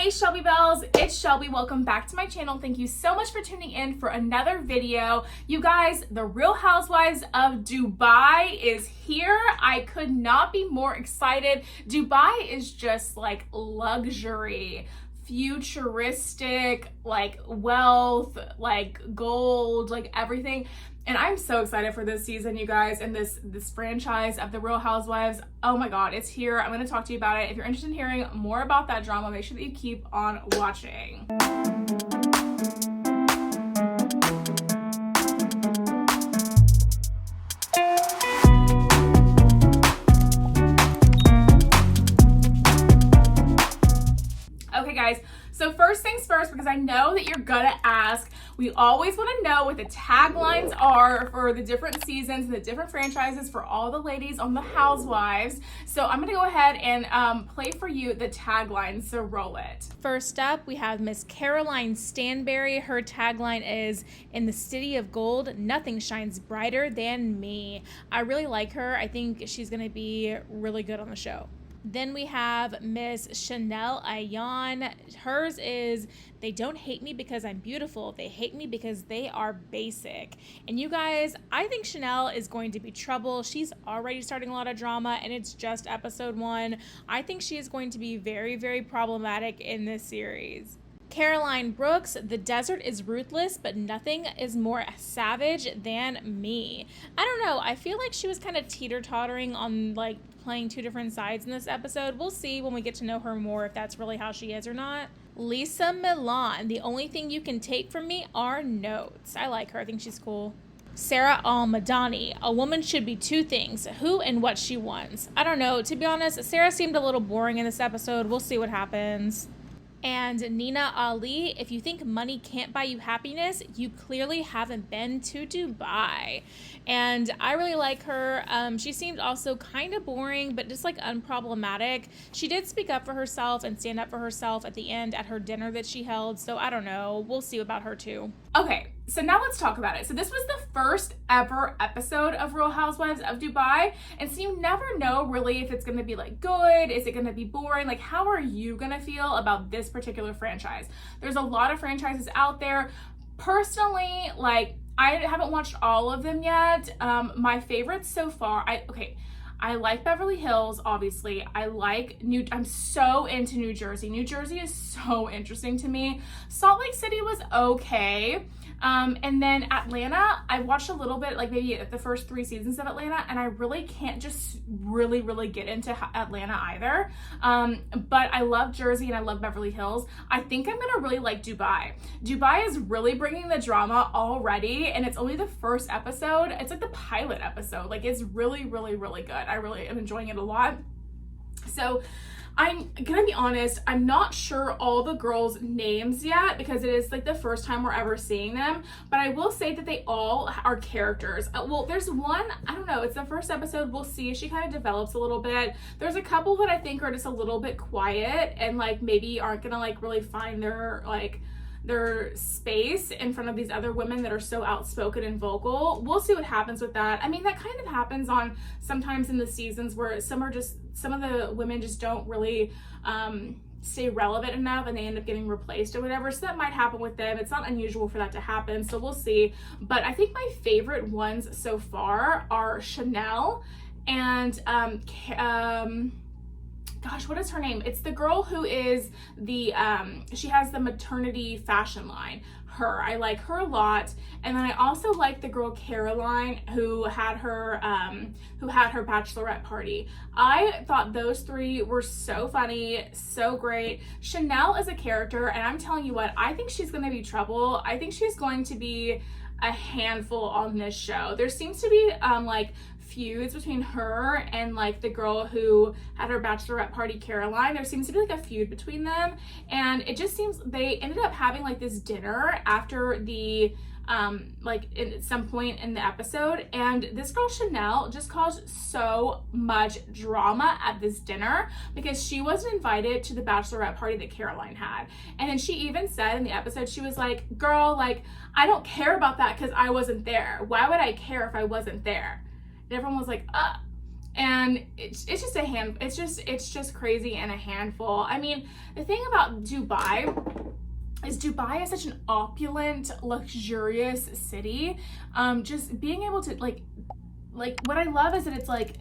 Hey Shelby Bells, it's Shelby. Welcome back to my channel. Thank you so much for tuning in for another video. You guys, the Real Housewives of Dubai is here. I could not be more excited. Dubai is just like luxury, futuristic, like wealth, like gold, like everything. And I'm so excited for this season, you guys, and this franchise of the Real Housewives. Oh my God, it's here. I'm going to talk to you about it. If you're interested in hearing more about that drama, make sure that you keep on watching. Okay, guys. So first things first, because I know that you're gonna ask, we always want to know what the taglines are for the different seasons and the different franchises for all the ladies on the Housewives. So I'm gonna go ahead and play for you the taglines, so roll it. First up, we have Miss Caroline Stanbury. Her tagline is, "In the city of gold, nothing shines brighter than me." I really like her. I think she's gonna be really good on the show. Then we have Miss Chanel Ayan. Hers is, "They don't hate me because I'm beautiful. They hate me because they are basic." And you guys, I think Chanel is going to be trouble. She's already starting a lot of drama and it's just episode 1. I think she is going to be very, very problematic in this series. Caroline Brooks, "The desert is ruthless, but nothing is more savage than me." I don't know. I feel like she was kind of teeter-tottering on like playing two different sides in this episode. We'll see when we get to know her more if that's really how she is or not. Lisa Milan, "The only thing you can take from me are notes." I like her. I think she's cool. Sarah Al-Madani, "A woman should be two things, who and what she wants." I don't know. To be honest, Sarah seemed a little boring in this episode. We'll see what happens. And Nina Ali, "If you think money can't buy you happiness, you clearly haven't been to Dubai." And I really like her. She seemed also kind of boring, but just like unproblematic. She did speak up for herself and stand up for herself at the end at her dinner that she held. So I don't know. We'll see about her too. Okay, so now let's talk about it. So this was the first ever episode of Real Housewives of Dubai. And so you never know really if it's going to be like good, is it going to be boring? Like, how are you going to feel about this particular franchise? There's a lot of franchises out there. Personally, like, I haven't watched all of them yet. My favorites so far, I like Beverly Hills, obviously. I'm so into New Jersey. New Jersey is so interesting to me. Salt Lake City was okay. And then Atlanta, I watched a little bit, like maybe the first 3 seasons of Atlanta, and I really can't just really get into Atlanta either. But I love Jersey and I love Beverly Hills. I think I'm gonna really like Dubai. Dubai is really bringing the drama already, and it's only the first episode. It's like the pilot episode. Like, it's really good. I really am enjoying it a lot. So I'm gonna be honest, I'm not sure all the girls' names yet because it is like the first time we're ever seeing them, but I will say that they all are characters. Well, there's one, I don't know, it's the first episode. We'll see if she kind of develops a little bit. There's a couple that I think are just a little bit quiet and like maybe aren't gonna like really find their space in front of these other women that are so outspoken and vocal. We'll see what happens with that. I mean, that kind of happens on sometimes in the seasons where some of the women just don't really stay relevant enough and they end up getting replaced or whatever. So that might happen with them. It's not unusual for that to happen. So we'll see. But I think my favorite ones so far are Chanel and gosh, what is her name? It's the girl who is the, she has the maternity fashion line. Her, I like her a lot. And then I also like the girl Caroline who had her bachelorette party. I thought those 3 were so funny, so great. Chanel is a character, and I'm telling you what, I think she's gonna be trouble. I think she's going to be a handful on this show. There seems to be like feuds between her and like the girl who had her bachelorette party, Caroline. There seems to be like a feud between them, and it just seems they ended up having like this dinner after the like at some point in the episode, and this girl Chanel just caused so much drama at this dinner because she wasn't invited to the bachelorette party that Caroline had. And then she even said in the episode, she was like, "Girl, like, I don't care about that because I wasn't there. Why would I care if I wasn't there?" And everyone was like, And it's just it's just crazy and a handful. I mean, the thing about Dubai is Dubai is such an opulent, luxurious city. Just being able to like what I love is that it's like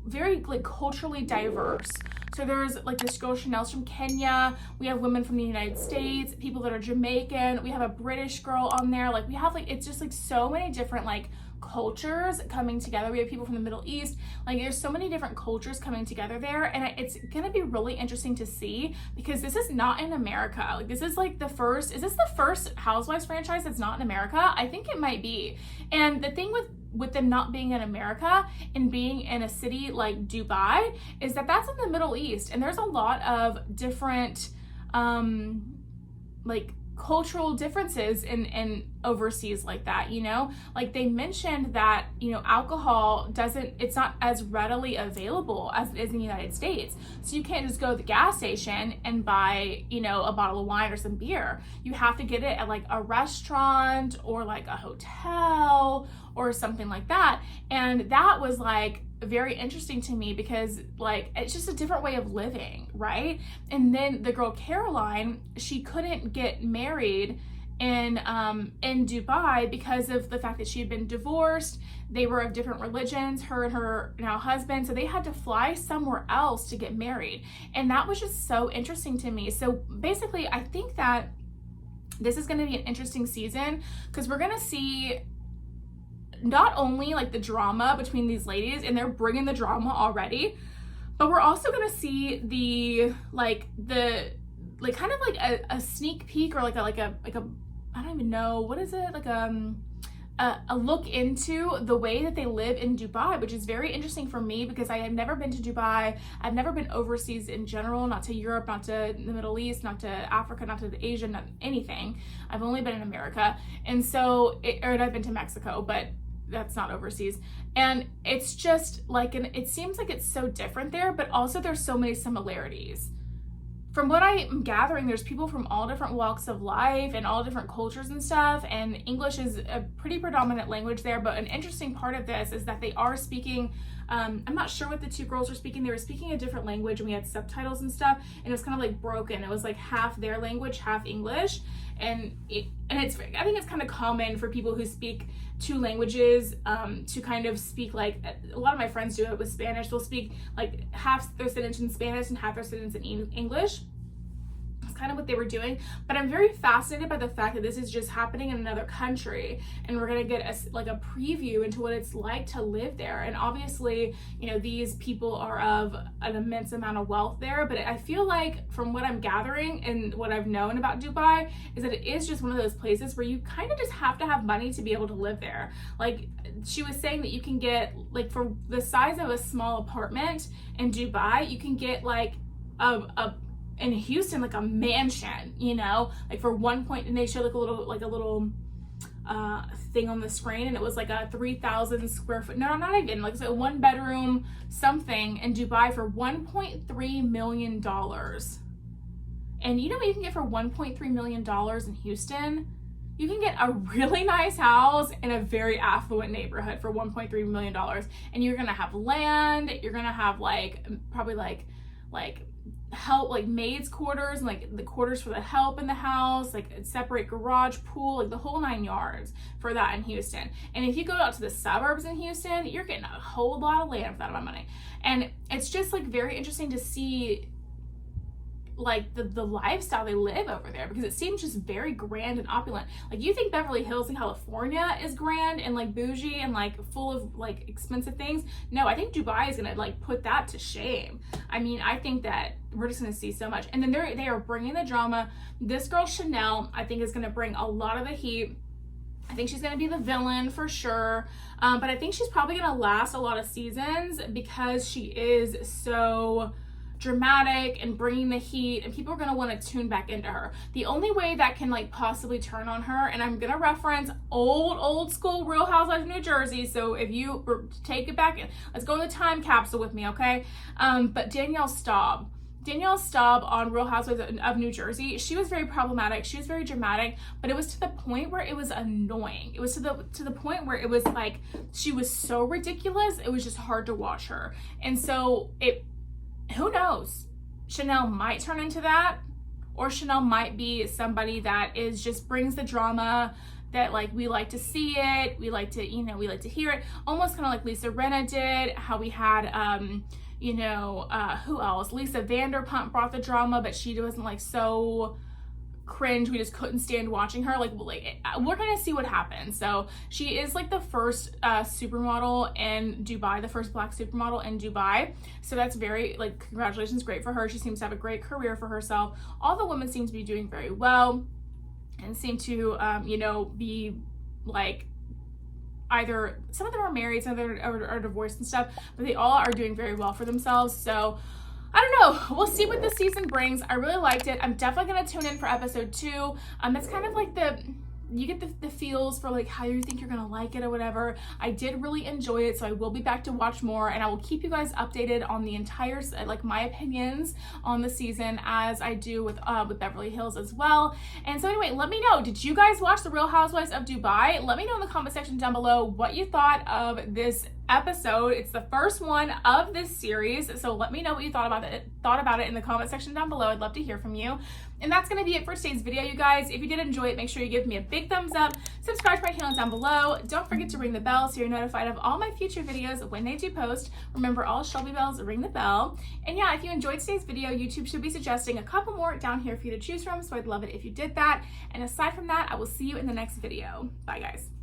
very like culturally diverse. So there's like this girl Chanel's from Kenya. We have women from the United States, people that are Jamaican. We have a British girl on there. Like we have like, it's just like so many different like cultures coming together. We have people from the Middle East. Like there's so many different cultures coming together there, and it's gonna be really interesting to see, because this is not in America. Like this is like is this the first Housewives franchise that's not in America? I think it might be. And the thing with them not being in America and being in a city like Dubai is that that's in the Middle East, and there's a lot of different like cultural differences in overseas like that, you know? Like they mentioned that, you know, alcohol it's not as readily available as it is in the United States. So you can't just go to the gas station and buy, you know, a bottle of wine or some beer. You have to get it at like a restaurant or like a hotel or something like that. And that was like very interesting to me, because like it's just a different way of living, right? And then the girl Caroline, she couldn't get married in Dubai because of the fact that she had been divorced. They were of different religions, her and her now husband, so they had to fly somewhere else to get married. And that was just so interesting to me. So basically I think that this is going to be an interesting season, because we're going to see not only like the drama between these ladies, and they're bringing the drama already, but we're also gonna see the kind of like a sneak peek, or like a I don't even know, what is it, like a look into the way that they live in Dubai, which is very interesting for me, because I have never been to Dubai. I've never been overseas in general, not to Europe, not to the Middle East, not to Africa, not to Asia, not anything. I've only been in America, and so I've been to Mexico, but that's not overseas. And it's just like, it seems like it's so different there, but also there's so many similarities. From what I am gathering, there's people from all different walks of life and all different cultures and stuff, and English is a pretty predominant language there. But an interesting part of this is that they are speaking, I'm not sure what the two girls were speaking. They were speaking a different language, and we had subtitles and stuff, and it was kind of like broken. It was like half their language, half English. And I think it's kind of common for people who speak two languages to kind of speak, like a lot of my friends do it with Spanish. They'll speak like half their sentence in Spanish and half their sentence in English. Kind of what they were doing. But I'm very fascinated by the fact that this is just happening in another country, and we're gonna get a preview into what it's like to live there. And obviously, you know, these people are of an immense amount of wealth there, but I feel like from what I'm gathering and what I've known about Dubai is that it is just one of those places where you kind of just have to have money to be able to live there. Like she was saying that you can get, like, for the size of a small apartment in Dubai, you can get like in Houston, like a mansion, you know, like for 1 point, and they showed like a little thing on the screen, and it was like a 3,000 square foot, no, not even, like it's a 1 bedroom something in Dubai for $1.3 million. And you know what you can get for $1.3 million in Houston? You can get a really nice house in a very affluent neighborhood for $1.3 million. And you're gonna have land, you're gonna have like probably like help, like maids quarters, and like the quarters for the help in the house, like a separate garage, pool, like the whole 9 yards for that in Houston. And if you go out to the suburbs in Houston, you're getting a whole lot of land for that amount of money. And it's just like very interesting to see like the lifestyle they live over there, because it seems just very grand and opulent. Like you think Beverly Hills in California is grand and like bougie and like full of like expensive things. No, I think Dubai is gonna like put that to shame. I mean, I think that we're just gonna see so much. And then they are bringing the drama. This girl Chanel, I think, is gonna bring a lot of the heat. I think she's gonna be the villain for sure. But I think she's probably gonna last a lot of seasons because she is so dramatic and bringing the heat, and people are going to want to tune back into her. The only way that can like possibly turn on her, and I'm going to reference old school Real Housewives of New Jersey, so if you take it back, let's go in the time capsule with me, okay? But Danielle Staub Danielle Staub on Real Housewives of New Jersey, she was very problematic. She was very dramatic, but it was to the point where it was annoying. It was to the point where it was like she was so ridiculous. It was just hard to watch her. And so who knows? Chanel might turn into that, or Chanel might be somebody that is just brings the drama, that like we like to see it, we like to, we like to hear it, almost kind of like Lisa Rinna did, how we had who else? Lisa Vanderpump brought the drama, but she wasn't like so cringe. We just couldn't stand watching her. Like we're gonna see what happens. So she is like the first supermodel in Dubai, the first black supermodel in Dubai. So that's very, like, congratulations, great for her. She seems to have a great career for herself. All the women seem to be doing very well and seem to be like, either some of them are married, some of them are divorced and stuff, but they all are doing very well for themselves. So I don't know, we'll see what this season brings. I really liked it. I'm definitely gonna tune in for episode 2. It's kind of like you get the feels for like how you think you're gonna like it or whatever. I did really enjoy it, so I will be back to watch more, and I will keep you guys updated on the entire, like, my opinions on the season, as I do with Beverly Hills as well. And so anyway, let me know, did you guys watch The Real Housewives of Dubai? Let me know in the comment section down below what you thought of this episode. It's the first one of this series, so let me know what you thought about it in the comment section down below. I'd love to hear from you. And that's going to be it for today's video, you guys. If you did enjoy it, make sure you give me a big thumbs up, subscribe to my channel down below. Don't forget to ring the bell so you're notified of all my future videos when they do post. Remember, all Shelby bells ring the bell. And yeah, if you enjoyed today's video, YouTube should be suggesting a couple more down here for you to choose from, so I'd love it if you did that. And aside from that, I will see you in the next video. Bye, guys.